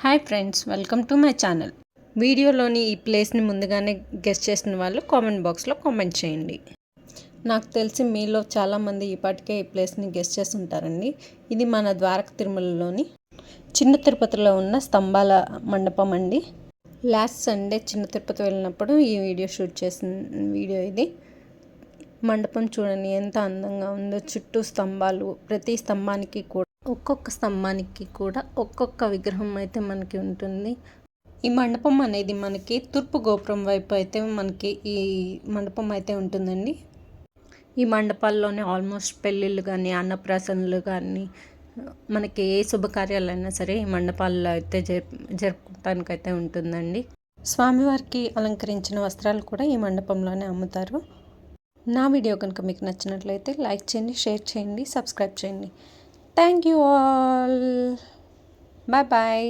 Hi friends, welcome to my channel. వీడియోలోని ఈ ప్లేస్ని ముందుగానే గెస్ట్ చేసిన వాళ్ళు కామెంట్ బాక్స్లో కామెంట్ చేయండి. నాకు తెలిసి మీలో చాలామంది ఈపాటికే ఈ ప్లేస్ని గెస్ట్ చేసి ఉంటారండి. ఇది మన ద్వారక తిరుమలలోని చిన్న తిరుపతిలో ఉన్న స్తంభాల మండపం అండి. లాస్ట్ సండే చిన్న తిరుపతి వెళ్ళినప్పుడు ఈ వీడియో షూట్ చేసిన వీడియో ఇది. మండపం చూడండి ఎంత అందంగా ఉందో. చుట్టూ స్తంభాలు, ప్రతి స్తంభానికి కూడా ఒక్కొక్క స్తంభానికి కూడా ఒక్కొక్క విగ్రహం అయితే మనకి ఉంటుంది. ఈ మండపం అనేది మనకి తూర్పు గోపురం వైపు అయితే మనకి ఈ మండపం అయితే ఉంటుందండి. ఈ మండపాల్లోనే ఆల్మోస్ట్ పెళ్ళిళ్ళు కానీ, అన్నప్రాసనలు కానీ, మనకి ఏ శుభకార్యాలైనా సరే ఈ మండపాల్లో అయితే జరుపుకోవటానికైతే ఉంటుందండి. స్వామివారికి అలంకరించిన వస్త్రాలు కూడా ఈ మండపంలోనే అమ్ముతారు. నా వీడియో కనుక మీకు నచ్చినట్లయితే లైక్ చేయండి, షేర్ చేయండి, సబ్స్క్రైబ్ చేయండి. Thank you all. Bye bye.